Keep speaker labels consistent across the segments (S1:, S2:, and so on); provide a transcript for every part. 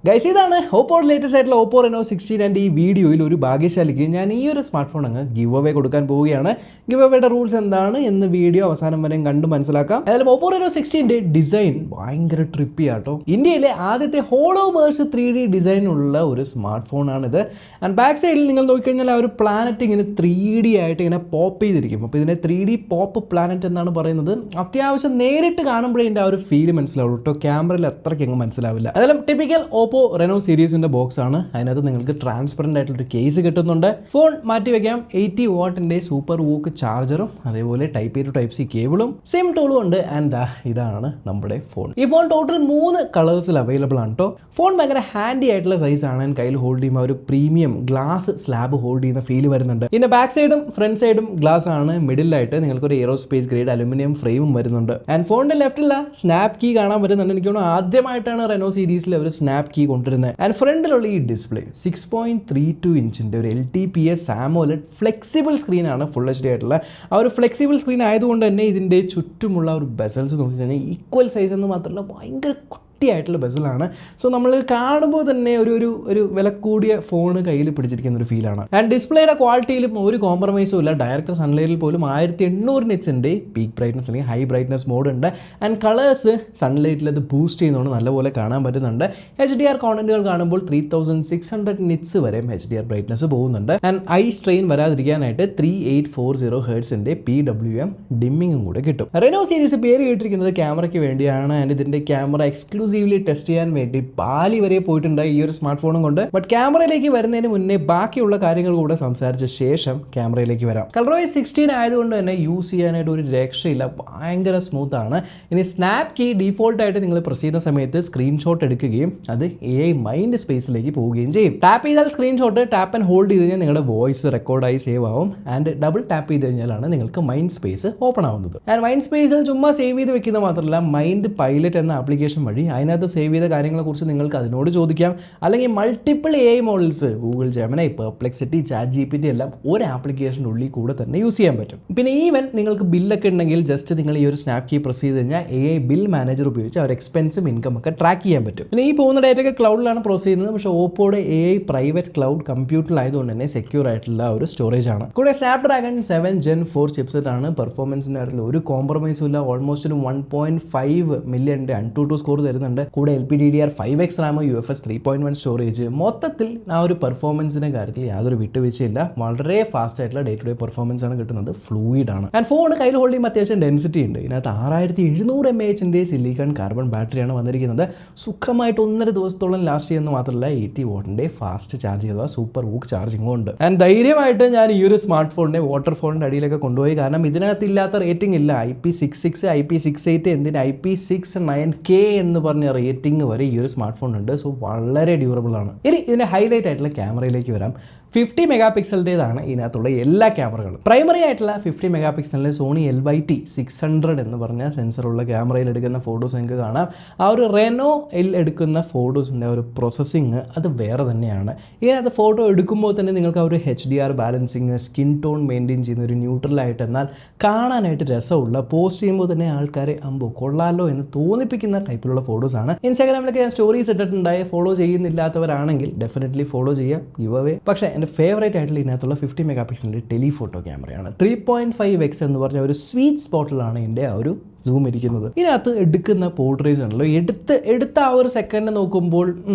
S1: Guys ഇതാണ് ഓപ്പോയുടെ latest ആയിട്ടുള്ള Oppo Reno 16 and ഈ വീഡിയോയിൽ ഒരു ഭാഗ്യശാലിക്ക് ഞാൻ ഈ ഒരു സ്മാർട്ട് ഫോൺ അങ്ങ് ഗിവ് അവേ കൊടുക്കാൻ പോവുകയാണ്. ഗിവ് അവേയുടെ റൂൾസ് എന്താണ് എന്ന് വീഡിയോ അവസാനം വരെ കണ്ട് മനസ്സിലാക്കാം. ഏതായാലും ഓപ്പോ റെനോ 16ന്റെ ഡിസൈൻ ഭയങ്കര ട്രിപ്പി ആട്ടോ. ഇന്ത്യയിലെ ആദ്യത്തെ ഹോളോവേഴ്സ് 3D ഡിസൈനുള്ള ഒരു സ്മാർട്ട് ഫോണാണിത്. ആൻഡ് ബാക്ക് സൈഡിൽ നിങ്ങൾ നോക്കിക്കഴിഞ്ഞാൽ ആ ഒരു പ്ലാനറ്റ് ഇങ്ങനെ 3D ആയിട്ട് ഇങ്ങനെ പോപ്പ് ചെയ്തിരിക്കും. അപ്പോൾ ഇതിനെ 3D പോപ്പ് പ്ലാനറ്റ് എന്നാണ് പറയുന്നത്. അത്യാവശ്യം നേരിട്ട് കാണുമ്പോഴേ ഇതിൻ്റെ ആ ഒരു ഫീൽ മനസ്സിലാവുള്ളൂ കേട്ടോ. ക്യാമറയിൽ അത്രയ്ക്ക് അങ്ങ് മനസ്സിലാവില്ല. ഏതായാലും ടിപ്പിക്കൽ ഓപ്പോ റെനോ സീരീസിന്റെ ബോക്സ് ആണ്. അതിനകത്ത് നിങ്ങൾക്ക് ട്രാൻസ്പെറന്റ് ആയിട്ടുള്ളൊരു കേസ് കിട്ടുന്നുണ്ട്. ഫോൺ മാറ്റി വെക്കാം. 80 വാട്ടിന്റെ സൂപ്പർ വൂക്ക് ചാർജറും അതേപോലെ type A to type C കേബിളും സിം ടൂളും ഉണ്ട്. ആൻഡ് ഇതാണ് നമ്മുടെ ഫോൺ. ഈ ഫോൺ ടോട്ടൽ 3 കളേഴ്സിൽ അവൈലബിൾ ആണ് കേട്ടോ. ഫോൺ ഭയങ്കര ഹാൻഡി ആയിട്ടുള്ള സൈസ് ആണ്. കയ്യിൽ ഹോൾഡ് ചെയ്യുമ്പോൾ ഒരു പ്രീമിയം ഗ്ലാസ് സ്ലാബ് ഹോൾഡ് ചെയ്യുന്ന ഫീൽ വരുന്നുണ്ട്. ഇതിന്റെ ബാക്ക് സൈഡും ഫ്രണ്ട് സൈഡും ഗ്ലാസ് ആണ്. മിഡിലായിട്ട് നിങ്ങൾക്കൊരു എയറോസ്പേസ് ഗ്രേഡ് അലുമിനിയം ഫ്രെയിമും വരുന്നുണ്ട്. ആൻഡ് ഫോണിന്റെ ലെഫ്റ്റിലുള്ള സ്നാപ്പ് കീ കാണാൻ പറ്റുന്നുണ്ട്. എനിക്ക് തോന്നുന്നു ആദ്യമായിട്ടാണ് റെനോ സീരീസിൽ ഒരു സ്നാപ്പ് കീ കൊണ്ടുവരുന്നത്. ആൻഡ് ഫ്രണ്ടിലുള്ള ഈ ഡിസ്പ്ലേ 6.32 ഇഞ്ചിൻ്റെ ഒരു LTPS AMOLED ഫ്ലെക്സിബിൾ സ്ക്രീനാണ്. ഫുൾ HD ആയിട്ടുള്ള ആ ഒരു ഫ്ലെക്സിബിൾ സ്ക്രീൻ ആയതുകൊണ്ട് തന്നെ ഇതിൻ്റെ ചുറ്റുമുള്ള ഒരു ബെസൽസ് നോക്കിക്കഴിഞ്ഞാൽ ഈക്വൽ സൈസ് എന്ന് മാത്രമല്ല ഭയങ്കര ആയിട്ടുള്ള ബെസലാണ്. സോ നമ്മൾ കാണുമ്പോൾ തന്നെ ഒരു വില കൂടിയ ഫോൺ കയ്യിൽ പിടിച്ചിരിക്കുന്ന ഒരു ഫീലാണ്. ആൻഡ് ഡിസ്പ്ലേയുടെ ക്വാളിറ്റിയിലും ഒരു കോംപ്രമൈസും ഇല്ല. ഡയറക്റ്റ് സൺലൈറ്റിൽ പോലും 1800 നിറ്റ്സിൻ്റെ പീക്ക് ബ്രൈറ്റ്നസ് അല്ലെങ്കിൽ ഹൈ ബ്രൈറ്റ്നസ് മോഡ് ഉണ്ട്. ആൻഡ് കളേഴ്സ് സൺലൈറ്റിൽ അത് ബൂസ്റ്റ് ചെയ്യുന്നതുകൊണ്ട് നല്ലപോലെ കാണാൻ പറ്റുന്നുണ്ട്. HDR കോണ്ടന്റുകൾ കാണുമ്പോൾ 3600 നിറ്റ്സ് വരെ HDR ബ്രൈറ്റ്നസ് പോകുന്നുണ്ട്. ആൻഡ് ഐ സ്ട്രെയിൻ വരാതിരിക്കാനായിട്ട് 3840 ഹെർട്സിൻ്റെ PWM ഡിമ്മിങ്ങും കൂടെ കിട്ടും. റെനോ സീരീസ് പേര് കേട്ടിരിക്കുന്നത് ക്യാമറയ്ക്ക് വേണ്ടിയാണ്. ആൻഡ് ഇതിൻ്റെ ക്യാമറ എക്സ്ക്ലൂസീവ്ലി ടെസ്റ്റ് ചെയ്യാൻ വേണ്ടി ബാലി വരെ പോയിട്ടുണ്ട് ഈ ഒരു സ്മാർട്ട് ഫോണും കൊണ്ട്. ബട്ട് ക്യാമറയിലേക്ക് വരുന്നതിന് മുന്നേ ബാക്കിയുള്ള കാര്യങ്ങൾ കൂടെ സംസാരിച്ച ശേഷം ക്യാമറയിലേക്ക് വരാം. ColorOS 16 ആയതുകൊണ്ട് തന്നെ യൂസ് ചെയ്യാനായിട്ട് ഒരു രക്ഷയില്ല. ഭയങ്കര സ്മൂത്ത് ആണ്. ഇനി സ്നാപ്പ് കീ ഡീഫോൾട്ട് ആയിട്ട് നിങ്ങൾ പ്രസ് ചെയ്യുന്ന സമയത്ത് സ്ക്രീൻഷോട്ട് എടുക്കുകയും അത് AI മൈൻഡ് സ്പേസിലേക്ക് പോവുകയും ചെയ്യും. ടാപ്പ് ചെയ്താൽ സ്ക്രീൻഷോട്ട് ടാപ്പ് ആൻഡ് ഹോൾഡ് ചെയ്ത് കഴിഞ്ഞാൽ നിങ്ങളുടെ വോയിസ് റെക്കോർഡായി സേവ് ആവും. ആൻഡ് ഡബിൾ ടാപ്പ് ചെയ്ത് കഴിഞ്ഞാലാണ് നിങ്ങൾക്ക് മൈൻഡ് സ്പേസ് ഓപ്പൺ ആവുന്നത്. ആൻഡ് മൈൻഡ് സ്പേസിൽ ചുമ്മാ സേവ് ചെയ്ത് വെക്കുന്നത് മാത്രമല്ല, മൈൻഡ് പൈലറ്റ് എന്ന ആപ്ലിക്കേഷൻ വഴി അതിനകത്ത് സേവ് ചെയ്ത കാര്യങ്ങളെക്കുറിച്ച് നിങ്ങൾക്ക് അതിനോട് ചോദിക്കാം. അല്ലെങ്കിൽ multiple AI models Google Gemini, Perplexity, ChatGPT എല്ലാം ഒരു ആപ്ലിക്കേഷൻ്റെ ഉള്ളിൽ കൂടെ തന്നെ യൂസ് ചെയ്യാൻ പറ്റും. പിന്നെ ഈവൻ നിങ്ങൾക്ക് ബില്ലൊക്കെ ഉണ്ടെങ്കിൽ ജസ്റ്റ് നിങ്ങൾ ഈ ഒരു സ്നാപ്പ് കീ പ്രസ് ചെയ്ത് കഴിഞ്ഞാൽ AI ബിൽ മാനേജർ ഉപയോഗിച്ച് അവർ എക്സ്പെൻസും ഇൻകം ഒക്കെ ട്രാക്ക് ചെയ്യാൻ പറ്റും. പിന്നെ ഈ പോകുന്ന ഡേറ്റയൊക്കെ ക്ലൗഡിലാണ് പ്രോസസ് ചെയ്യുന്നത്. പക്ഷേ ഓപ്പോയുടെ AI പ്രൈവറ്റ് ക്ലൗഡ് കമ്പ്യൂട്ടറിലായതുകൊണ്ട് തന്നെ സെക്യൂർ ആയിട്ടുള്ള ഒരു സ്റ്റോറേജ് ആണ്. കൂടെ സ്നാപ്ഡ്രാഗൺ 7 Gen 4 ചിപ്സെറ്റ് ആണ്. പെർഫോമൻസിൻ്റെ കാര്യത്തിൽ ഒരു കോംപ്രമൈസും ഇല്ല. ഓൾമോസ്റ്റ് ഒരു 1.5 മില്യൻ്റെ AnTuTu സ്കോർ തരുന്നുണ്ട്. കൂടെ LPDDR5X RAM, UFS 3.1 സ്റ്റോറേജ്. മൊത്തത്തിൽ ആ ഒരു പെർഫോമൻസിൻ്റെ കാര്യത്തിൽ യാതൊരു വിട്ടുവീഴ്ചയില്ല. വളരെ ഫാസ്റ്റ് ആയിട്ടുള്ള ഡേ ടു ഡേ പെർഫോമൻസ് ആണ് കിട്ടുന്നത്. ഫ്ലൂയിഡ് ആണ്. ആൻഡ് ഫോൺ കയ്യിൽ ഹോൾഡ് ചെയ്യുമ്പോൾ അത്യാവശ്യം ഡെൻസിറ്റി ഉണ്ട്. ഇതിനകത്ത് 6700 mAh സിലിക്കൺ കാർബൺ ബാറ്ററിയാണ് വന്നിരിക്കുന്നത്. സുഖമായിട്ട് 1.5 ദിവസത്തോളം ലാസ്റ്റ് ചെയ്യുന്നത് മാത്രമല്ല 80 വാട്ടിൻ്റെ ഫാസ്റ്റ് ചാർജ് ചെയ്ത സൂപ്പർ വൂക്ക് ചാർജിങ്ങും ഉണ്ട്. ആൻഡ് ധൈര്യമായിട്ട് ഞാൻ ഈ ഒരു സ്മാർട്ട് ഫോണിനെ വാട്ടർ ഫോണിൻ്റെ അടിയിലൊക്കെ കൊണ്ടുപോയി. കാരണം ഇതിനകത്ത് ഇല്ലാത്ത റേറ്റിംഗ് ഇല്ല. IP66, IP68, എന്തിന് IP69K എന്ന് പറഞ്ഞ റേറ്റിംഗ് വരെ ഈ ഒരു സ്മാർട്ട് ഫോൺ ഉണ്ട്. സോ വളരെ ഡ്യൂറബിൾ ആണ്. ഇനി ഇതിൻ്റെ ഹൈലൈറ്റ് ആയിട്ടുള്ള ക്യാമറയിലേക്ക് വരാം. 50 മെഗാ പിക്സലിൻ്റെതാണ് ഇതിനകത്തുള്ള എല്ലാ ക്യാമറകളും. പ്രൈമറി ആയിട്ടുള്ള 50 മെഗാ പിക്സലിൻ്റെ സോണി LYT 600 എന്ന് പറഞ്ഞ സെൻസറുള്ള ക്യാമറയിൽ എടുക്കുന്ന ഫോട്ടോസ് നിങ്ങൾക്ക് കാണാം. ആ ഒരു റെനോയിൽ എടുക്കുന്ന ഫോട്ടോസിൻ്റെ ഒരു പ്രോസസ്സിങ് അത് വേറെ തന്നെയാണ്. ഇതിനകത്ത് ഫോട്ടോ എടുക്കുമ്പോൾ തന്നെ നിങ്ങൾക്ക് ആ ഒരു HDR balancing, skin tone maintain ചെയ്യുന്ന ഒരു ന്യൂട്രലായിട്ട് എന്നാൽ കാണാനായിട്ട് രസമുള്ള, പോസ്റ്റ് ചെയ്യുമ്പോൾ തന്നെ ആൾക്കാരെ കൊള്ളാലോ എന്ന് തോന്നിപ്പിക്കുന്ന ടൈപ്പിലുള്ള ഫോട്ടോസാണ്. ഇൻസ്റ്റാഗ്രാമിലൊക്കെ ഞാൻ സ്റ്റോറീസ് ഇട്ടിട്ടുണ്ടായി. ഫോളോ ചെയ്യുന്നില്ലാത്തവരാണെങ്കിൽ ഡെഫിനറ്റ്ലി ഫോളോ ചെയ്യുക. Give away. പക്ഷേ എൻ്റെ ഫേവറേറ്റ് ആയിട്ടുള്ള ഇതിനകത്തുള്ള 50 മെഗാ പിക്സലിൻ്റെ ടെലിഫോട്ടോ ക്യാമറയാണ്. 3.5x എന്ന് പറഞ്ഞ ഒരു സ്വീറ്റ് സ്പോട്ടിലാണ് ഇതിൻ്റെ ആ ഒരു സൂം ഇരിക്കുന്നത്. ഇതിനകത്ത് എടുക്കുന്ന പോർട്രേറ്റ്സ് ആണല്ലോ എടുത്ത ആ ഒരു സെക്കൻഡ് നോക്കുമ്പോൾ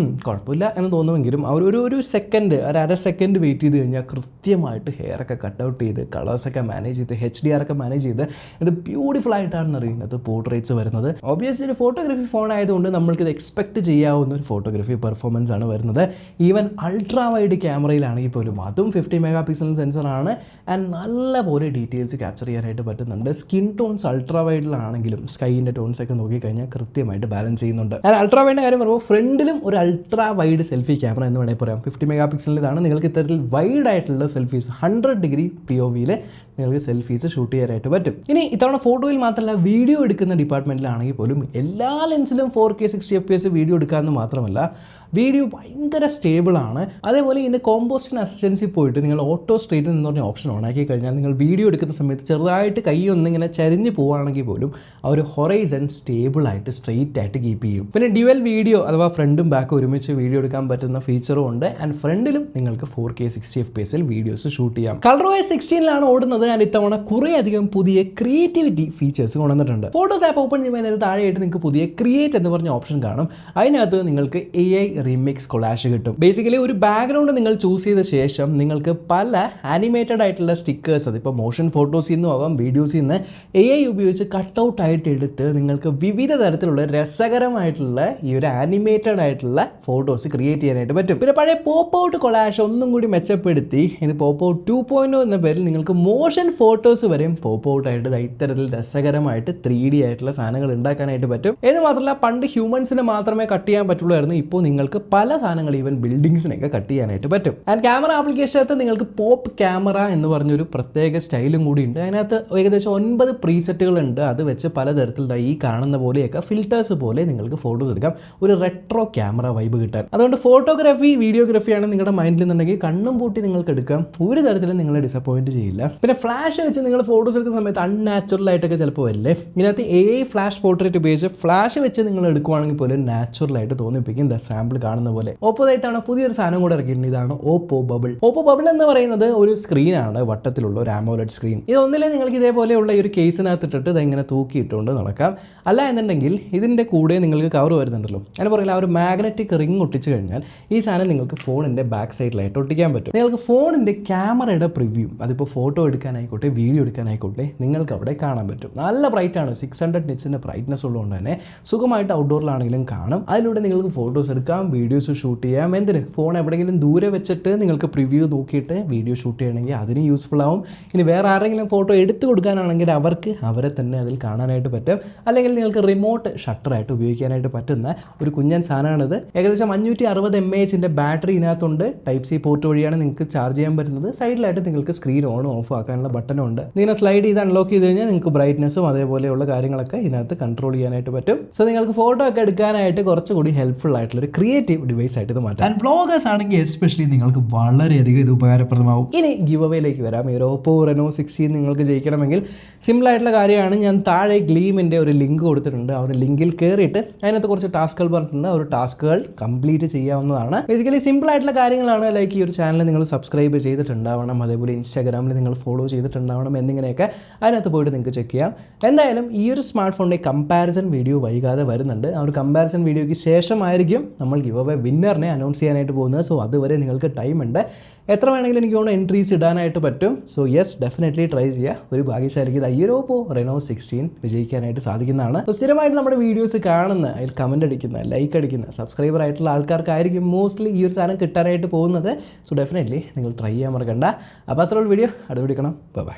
S1: കുഴപ്പമില്ല എന്ന് തോന്നുമെങ്കിലും ആ ഒരു സെക്കൻഡ്, ഒരു അര സെക്കൻഡ് വെയിറ്റ് ചെയ്ത് കഴിഞ്ഞാൽ കൃത്യമായിട്ട് ഹെയർ ഒക്കെ കട്ട് ഔട്ട് ചെയ്ത് കളേഴ്സൊക്കെ മാനേജ് ചെയ്ത് HDR ഒക്കെ മാനേജ് ചെയ്ത് ഇത് ബ്യൂട്ടിഫുൾ ആയിട്ടാണ് അറിയുന്നത് പോർട്രേറ്റ്സ് വരുന്നത്. ഒബ്വിയസ്ലി ഒരു ഫോട്ടോഗ്രാഫി ഫോൺ ആയതുകൊണ്ട് നമ്മൾക്കിത് എക്സ്പെക്ട് ചെയ്യാവുന്ന ഒരു ഫോട്ടോഗ്രാഫി പെർഫോമൻസ് ആണ് വരുന്നത്. ഈവൻ അൾട്രാ വൈഡ് ക്യാമറയിലാണെങ്കിൽ പോലും അതും 50 മെഗാ പിക്സൽ സെൻസറാണ്. ആൻഡ് നല്ല പോലെ ഡീറ്റെയിൽസ് ക്യാപ്ചർ ചെയ്യാനായിട്ട് പറ്റുന്നുണ്ട്. സ്കിൻ ടോൺസ് അൾട്രാ വൈഡിലാണ് സ്കൈൻ്റെ ടോൺസ് ഒക്കെ നോക്കിക്കഴിഞ്ഞാൽ കൃത്യമായിട്ട് ബാലൻസ് ചെയ്യുന്നുണ്ട്. അൾട്രാ വൈഡിൻ്റെ കാര്യം പറയുമ്പോൾ ഫ്രണ്ടിലും ഒരു അൾട്രാ വൈഡ് സെൽഫി ക്യാമറ എന്ന് വേണമെങ്കിൽ പറയാം. 50 മെഗാ പിക്സലിൻ്റെതാണ്. നിങ്ങൾക്ക് ഇത്തരത്തിൽ വൈഡ് ആയിട്ടുള്ള സെൽഫീസ് 100 ഡിഗ്രി POVയിൽ നിങ്ങൾക്ക് സെൽഫീസ് ഷൂട്ട് ചെയ്യാനായിട്ട് പറ്റും. ഇനി ഇത്തവണ ഫോട്ടോയിൽ മാത്രമല്ല വീഡിയോ എടുക്കുന്ന ഡിപ്പാർട്ട്മെൻറ്റിലാണെങ്കിൽ പോലും എല്ലാ ലെൻസിലും 4K 60 FPS വീഡിയോ എടുക്കാമെന്ന് മാത്രമല്ല വീഡിയോ ഭയങ്കര സ്റ്റേബിളാണ്. അതേപോലെ ഇതിൻ്റെ കോമ്പോസിഷൻ അസിസ്റ്റൻസി പോയിട്ട് നിങ്ങൾ ഓട്ടോ സ്ട്രേറ്റ് എന്ന് പറഞ്ഞ ഓപ്ഷൻ ഓണാക്കി കഴിഞ്ഞാൽ നിങ്ങൾ വീഡിയോ എടുക്കുന്ന സമയത്ത് ചെറുതായിട്ട് കൈ ഒന്നിങ്ങനെ ചരിഞ്ഞ് പോവുകയാണെങ്കിൽ പോലും ആ ഒരു ഹൊറൈസൺ സ്റ്റേബിളായിട്ട് സ്ട്രെയിറ്റ് ആയിട്ട് കീപ്പ് ചെയ്യും. പിന്നെ ഡ്യുവൽ വീഡിയോ അഥവാ ഫ്രണ്ടും ബാക്കും ഒരുമിച്ച് വീഡിയോ എടുക്കാൻ പറ്റുന്ന ഫീച്ചറും ഉണ്ട്. ആൻഡ് ഫ്രണ്ടിലും നിങ്ങൾക്ക് 4K 60 FPS വീഡിയോസ് ഷൂട്ട് ചെയ്യാം. ColorOS 16 ഓടുന്നത്. ആൻഡ് ഇത്തവണ കുറേ അധികം പുതിയ ക്രിയേറ്റിവിറ്റി ഫീച്ചേഴ്സ് കൊണ്ടുവന്നിട്ടുണ്ട്. ഫോട്ടോസ് ആപ്പ് ഓപ്പൺ ചെയ്യുമ്പോൾ താഴെയായിട്ട് നിങ്ങൾക്ക് പുതിയ ക്രിയേറ്റ് എന്ന് പറഞ്ഞ ഓപ്ഷൻ കാണും. അതിനകത്ത് നിങ്ങൾക്ക് AI റിമിക്സ് കൊളാഷ് കിട്ടും. ബേസിക്കലി ഒരു ബാക്ക്ഗ്രൗണ്ട് നിങ്ങൾ ചൂസ് ചെയ്ത ശേഷം നിങ്ങൾക്ക് പല ആനിമേറ്റഡ് ആയിട്ടുള്ള സ്റ്റിക്കേഴ്സ്, അതിപ്പോൾ മോഷൻ ഫോട്ടോസിൽ നിന്നും ആവാം വീഡിയോസിൽ നിന്ന് AI ഉപയോഗിച്ച് കട്ടൗട്ട് ആയിട്ട് എടുത്ത് നിങ്ങൾക്ക് വിവിധ തരത്തിലുള്ള രസകരമായിട്ടുള്ള ഈ ഒരു ആനിമേറ്റഡ് ആയിട്ടുള്ള ഫോട്ടോസ് ക്രിയേറ്റ് ചെയ്യാനായിട്ട് പറ്റും. പിന്നെ പഴയ പോപ്പ് ഔട്ട് കൊളാഷ് ഒന്നും കൂടി മെച്ചപ്പെടുത്തി ഇത് പോപ്പ് ഔട്ട് 2.0 എന്ന പേരിൽ നിങ്ങൾക്ക് മോഷൻ ഫോട്ടോസ് വരെയും പോപ്പ് ഔട്ട് ആയിട്ട് ഇത്തരത്തിൽ രസകരമായിട്ട് 3D ആയിട്ടുള്ള സാധനങ്ങൾ ഉണ്ടാക്കാനായിട്ട് പറ്റും. എന്ന് മാത്രമല്ല പണ്ട് ഹ്യൂമൻസിനെ മാത്രമേ കട്ട് ചെയ്യാൻ പറ്റുള്ളായിരുന്നു. ഇപ്പോൾ നിങ്ങൾക്ക് പല സാധനങ്ങൾ ഈവൻ ബിൽഡിങ്സിനൊക്കെ കട്ട് ചെയ്യാനായിട്ട് പറ്റും. ആൻഡ് ക്യാമറ ആപ്ലിക്കേഷനകത്ത് നിങ്ങൾക്ക് പോപ്പ് ക്യാമറ എന്ന് പറഞ്ഞൊരു പ്രത്യേക സ്റ്റൈലും കൂടി ഉണ്ട്. അതിനകത്ത് ഏകദേശം 9 പ്രീസെറ്റുകൾ ഉണ്ട്. അത് വെച്ച് പലതരത്തിലുള്ള ഈ കാണുന്ന പോലെയൊക്കെ ഫിൽറ്റേഴ്സ് പോലെ നിങ്ങൾക്ക് ഫോട്ടോസ് എടുക്കാം, ഒരു റെട്രോ ക്യാമറ വൈബ് കിട്ടാൻ. അതുകൊണ്ട് ഫോട്ടോഗ്രാഫി വീഡിയോഗ്രാഫിയാണ് നിങ്ങളുടെ മൈൻഡിൽ നിന്നുണ്ടെങ്കിൽ കണ്ണും പൂട്ടി നിങ്ങൾക്ക് എടുക്കാം, ഒരു തരത്തിലും നിങ്ങളെ ഡിസപ്പോയിന്റ് ചെയ്യില്ല. പിന്നെ ഫ്ലാഷ് വെച്ച് നിങ്ങൾ ഫോട്ടോസ് എടുക്കുന്ന സമയത്ത് അൺനാച്ചുറൽ ആയിട്ടൊക്കെ ചിലപ്പോൾ വരില്ലേ, ഇതിനകത്ത് AI ഫ്ലാഷ് പോർട്രേറ്റ് ഉപയോഗിച്ച് ഫ്ലാഷ് വെച്ച് നിങ്ങൾ എടുക്കുവാണെങ്കിൽ പോലും നാച്ചുറൽ ആയിട്ട് തോന്നിപ്പിക്കും. സാമ്പിൾ കാണുന്ന പോലെ. ഓപ്പോതായിട്ടാണ് പുതിയൊരു സാധനം കൂടെ ഇറക്കിയിട്ടുണ്ട്. ഇതാണ് ഓപ്പോ ബബിൾ. ഓപ്പോ ബബിൾ എന്ന് പറയുന്നത് ഒരു സ്ക്രീനാണ്, വട്ടത്തിലുള്ള ഒരു AMOLED സ്ക്രീൻ. ഇതൊന്നില്ലേ നിങ്ങൾക്ക് ഇതേപോലെയുള്ള ഈ ഒരു കേസിനകത്ത് ഇട്ടിട്ട് ഇതെങ്ങനെ തൂക്കിയിട്ടുകൊണ്ട് നടക്കാം. അല്ല എന്നുണ്ടെങ്കിൽ ഇതിൻ്റെ കൂടെ നിങ്ങൾക്ക് കവർ വരുന്നുണ്ടല്ലോ, അതിന് പറയില്ല ആ ഒരു മാഗ്നറ്റിക് റിംഗ് ഒട്ടിച്ച് കഴിഞ്ഞാൽ ഈ സാധനം നിങ്ങൾക്ക് ഫോണിൻ്റെ ബാക്ക് സൈഡിലായിട്ട് ഒട്ടിക്കാൻ പറ്റും. നിങ്ങൾക്ക് ഫോണിൻ്റെ ക്യാമറയുടെ പ്രിവ്യൂ, അതിപ്പോൾ ഫോട്ടോ എടുക്കാനായിക്കോട്ടെ വീഡിയോ എടുക്കാനായിക്കോട്ടെ നിങ്ങൾക്ക് അവിടെ കാണാൻ പറ്റും. നല്ല ബ്രൈറ്റാണ്, 600 നിറ്റ്സിൻ്റെ ബ്രൈറ്റ്നസ് ഉള്ളതുകൊണ്ട് തന്നെ സുഖമായിട്ട് ഔട്ട്ഡോറിലാണെങ്കിലും കാണും. അതിലൂടെ നിങ്ങൾക്ക് ഫോട്ടോസ് എടുക്കാം, വീഡിയോസ് ഷൂട്ട് ചെയ്യാം. എന്തിന് ഫോൺ എവിടെയെങ്കിലും ദൂരെ വെച്ചിട്ട് നിങ്ങൾക്ക് പ്രിവ്യൂ നോക്കിയിട്ട് വീഡിയോ ഷൂട്ട് ചെയ്യണമെങ്കിൽ അതിന് യൂസ്ഫുൾ ആവും. ഇനി വേറെ ആരെങ്കിലും ഫോട്ടോ എടുത്തു കൊടുക്കാനാണെങ്കിൽ അവർക്ക് അവരെ തന്നെ അതിൽ കാണാനായിട്ട് പറ്റും. അല്ലെങ്കിൽ നിങ്ങൾക്ക് റിമോട്ട് ഷട്ടറായിട്ട് ഉപയോഗിക്കാനായിട്ട് പറ്റുന്ന ഒരു കുഞ്ഞൻ സാധനമാണിത്. ഏകദേശം 560 mAh ബാറ്ററി ഇതിനകത്തുണ്ട്. ടൈപ്പ് സി പോർട്ട് വഴിയാണ് നിങ്ങൾക്ക് ചാർജ് ചെയ്യാൻ പറ്റുന്നത്. സൈഡിലായിട്ട് നിങ്ങൾക്ക് സ്ക്രീൻ ഓൺ ഓഫ് ആക്കാനുള്ള ബട്ടനും ഉണ്ട്. നിങ്ങൾ സ്ലൈഡ് ചെയ്ത് അൺലോക്ക് ചെയ്ത് കഴിഞ്ഞാൽ നിങ്ങൾക്ക് ബ്രൈറ്റ്നസ്സും അതേപോലെയുള്ള കാര്യങ്ങളൊക്കെ ഇതിനകത്ത് കൺട്രോൾ ചെയ്യാനായിട്ട് പറ്റും. സോ നിങ്ങൾക്ക് ഫോട്ടോ ഒക്കെ എടുക്കാനായിട്ട് കുറച്ചുകൂടി ഹെൽപ്ഫുൾ ആയിട്ടുള്ള ഒരു ക്രിയേറ്റീവ് ഡിവൈസ് ആയിട്ട് ഇത് മാറ്റാം. ആൻഡ് വ്ളോഗേഴ്സ് ആണെങ്കിൽ എസ്പെഷ്യലി നിങ്ങൾക്ക് വളരെയധികം ഇത് ഉപകാരപ്രദമാവും. ഇനി ഗിവ് അവേയിലേക്ക് വരാം. ഈ ഒരു ഓപ്പോ റെനോ 16 നിങ്ങൾക്ക് ജയിക്കണമെങ്കിൽ സിമ്പിൾ ആയിട്ടുള്ള കാര്യമാണ്. ഞാൻ താഴെ ഗ്ലീമിൻ്റെ ഒരു ലിങ്ക് കൊടുത്തിട്ടുണ്ട്. ആ ഒരു ലിങ്കിൽ കയറിയിട്ട് അതിനകത്ത് കുറച്ച് ടാസ്കുകൾ പറഞ്ഞിട്ടുണ്ട്. ആ ഒരു ടാസ്കുകൾ കംപ്ലീറ്റ് ചെയ്യാവുന്നതാണ്. ബേസിക്കലി സിമ്പിൾ ആയിട്ടുള്ള കാര്യങ്ങളാണ്. ലൈക്ക് ഈ ഒരു ചാനൽ നിങ്ങൾ സബ്സ്ക്രൈബ് ചെയ്തിട്ടുണ്ടാവണം, അതേപോലെ ഇൻസ്റ്റാഗ്രാമിൽ നിങ്ങൾ ഫോളോ ചെയ്തിട്ടുണ്ടാവണം എന്നിങ്ങനെയൊക്കെ അതിനകത്ത് പോയിട്ട് നിങ്ങൾക്ക് ചെക്ക് ചെയ്യാം. എന്തായാലും ഈ ഒരു സ്മാർട്ട് ഫോണിൻ്റെ കമ്പാരിസൺ വീഡിയോ വൈകാതെ വരുന്നുണ്ട്. ആ ഒരു കമ്പാരിസൺ വീഡിയോയ്ക്ക് ശേഷമായിരിക്കും നമ്മൾ ഗിവ് അവേ വിന്നറിനെ അനൗൺസ് ചെയ്യാനായിട്ട് പോകുന്നത്. സോ അതുവരെ നിങ്ങൾക്ക് ടൈം ഉണ്ട്. എത്ര വേണമെങ്കിലും എനിക്ക് തോന്നുന്നു എൻട്രീസ് ഇടാനായിട്ട് പറ്റും. സോ യെസ്, ഡെഫിനറ്റ്ലി ട്രൈ ചെയ്യുക. ഒരു ഭാഗ്യശാലിക്ക് ഇത് ഓപ്പോ റെനോ 16 വിജയിക്കാനായിട്ട് സാധിക്കുന്നതാണ്. സോ സ്ഥിരമായിട്ട് നമ്മുടെ വീഡിയോസ് കാണുന്ന, അതിൽ കമൻറ്റ് അടിക്കുന്ന, ലൈക്ക് അടിക്കുന്ന സബ്സ്ക്രൈബർ ആയിട്ടുള്ള ആൾക്കാർക്കായിരിക്കും മോസ്റ്റ്ലി ഈ ഒരു സാധനം കിട്ടാനായിട്ട് പോകുന്നത്. സോ ഡെഫിനറ്റ്ലി നിങ്ങൾ ട്രൈ ചെയ്യാൻ മറക്കണ്ട. അപ്പോൾ അത്രയുള്ള വീഡിയോ അടുത്ത് പിടിക്കണം. ബൈ.